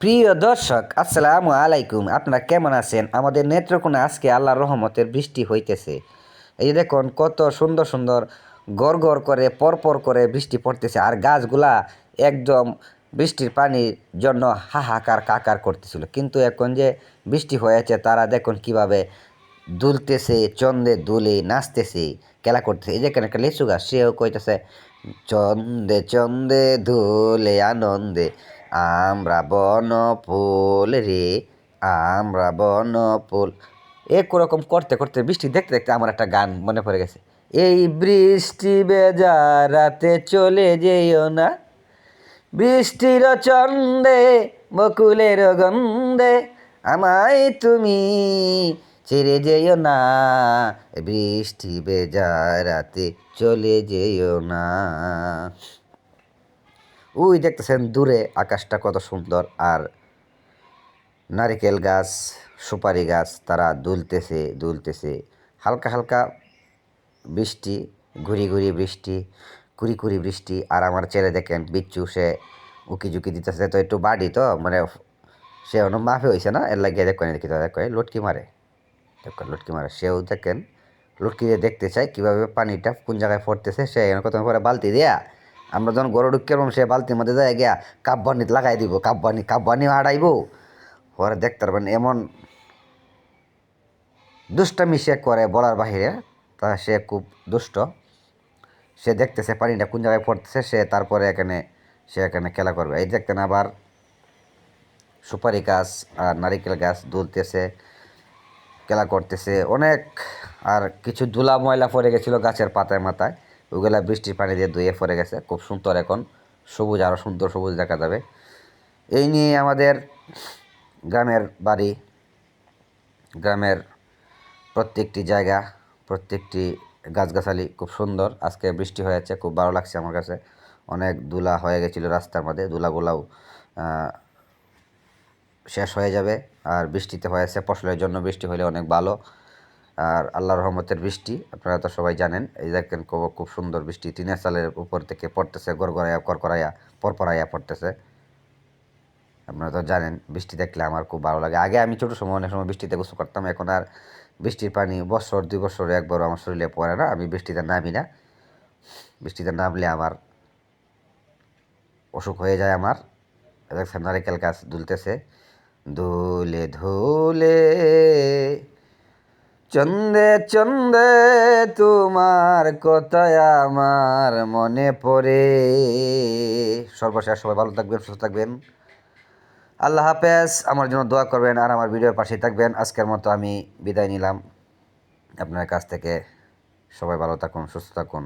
প্রিয় দর্শক, আসসালামু আলাইকুম। আপনারা কেমন আছেন? আমাদের নেত্রকোণে আজকে আল্লাহর রহমতের বৃষ্টি হইতেছে। এই যে দেখুন, কত সুন্দর সুন্দর গড় গড় করে পরপর করে বৃষ্টি পড়তেছে, আর গাছগুলা একদম বৃষ্টির পানির জন্য হাহাকার কাকার করতেছিল। কিন্তু এখন যে বৃষ্টি হয়েছে, তারা দেখুন কিভাবে দুলতেছে, চন্দে দুলে নাচতেছে, খেলা করতেছে। এই যে এখানে একটা লিচু গাছ, সেও কইতেছে চন্দে চন্দে দুলে আনন্দে আমরা বনফুল রে, আমরা বনফুল। একরকম করতে করতে বৃষ্টি দেখতে দেখতে আমার একটা গান মনে পড়ে গেছে। এই বৃষ্টি ভেজা রাতে চলে যেও না, বৃষ্টির চন্দে বকুলের গন্ধে আমায় তুমি ছেড়ে যেও না, বৃষ্টি ভেজা রাতে চলে যেও না। ওই দেখতেছেন দূরে আকাশটা কত সুন্দর, আর নারিকেল গাছ, সুপারি গাছ, তারা দুলতেছে দুলতেছে। হালকা হালকা বৃষ্টি, ঘুরি ঘুরি বৃষ্টি, কুড়ি কুড়ি বৃষ্টি। আর আমার ছেলে দেখেন বিচ্ছু, সে উকি ঝুঁকি দিতেছে। তো একটু বাড়ি তো মানে সে অন্য মাফে হয়েছে না, এর লাগিয়ে দেখেন দেখি তো দেখেন লটকি মারে, দেখেন লটকি মারে। সেও দেখেন লটকি দিয়ে দেখতে চায় কীভাবে পানিটা কোন জায়গায় পড়তেছে। সে কত পরে বালতি দেয়া, আমরা যখন গরু ঢুকে সে বালতির মধ্যে যায় গিয়া কাব্বানিত লাগাই দিব, কাব্বানি আড়াইব। পরে দেখতে পারবেন এমন দুষ্টামি সে করে বলার বাহিরে। তা সে খুব দুষ্ট। সে দেখতেছে পানিটা কোন জায়গায় পড়তেছে, সে এখানে খেলা করবে। এই দেখতেন আবার সুপারি গাছ আর নারিকেল গাছ দুলতেছে, খেলা করতেছে অনেক। আর কিছু ধুলা ময়লা পড়ে গেছিলো গাছের পাতায় মাথায়, ওগুলা বৃষ্টির পানি দিয়ে ধুয়ে পড়ে গেছে। খুব সুন্দর এখন সবুজ, আরও সুন্দর সবুজ দেখা যাবে। এই নিয়ে আমাদের গ্রামের বাড়ি, গ্রামের প্রত্যেকটি জায়গা, প্রত্যেকটি গাছগাছালি খুব সুন্দর। আজকে বৃষ্টি হয়েছে, খুব ভালো লাগছে আমার কাছে। অনেক ধুলা হয়ে গেছিলো রাস্তার মধ্যে, ধুলাগুলাও শেষ হয়ে যাবে। আর বৃষ্টিতে হয়েছে, ফসলের জন্য বৃষ্টি হলে অনেক ভালো। আর আল্লাহর রহমতের বৃষ্টি আপনারা তো সবাই জানেন। এই দেখেন খুব সুন্দর বৃষ্টি টিনের চালের উপর থেকে পড়তেছে, গড়গড়াইয়া করকরাইয়া পরপরাইয়া পড়তেছে। আপনারা তো জানেন, বৃষ্টি দেখলে আমার খুব ভালো লাগে। আগে আমি ছোটো সময় অনেক সময় বৃষ্টিতে গোসল করতাম, এখন আর বৃষ্টির পানি বছর 2 বছরে একবারও আমার শরীরে পড়ে না। আমি বৃষ্টিতে নামি না, বৃষ্টিতে নামলে আমার অসুখ হয়ে যায় আমার। দেখছেন নারিকেল গাছ দুলতেছে, দুলে ধুলে চন্দে চন্দে তোমার কথায় আমার মনে পড়ে। সর্বশেষ সবাই ভালো থাকবেন, সুস্থ থাকবেন। আল্লাহ হাফেজ। আমার জন্য দোয়া করবেন আর আমার ভিডিওর পাশেই থাকবেন। আজকের মতো আমি বিদায় নিলাম আপনার কাছ থেকে। সবাই ভালো থাকুন, সুস্থ থাকুন।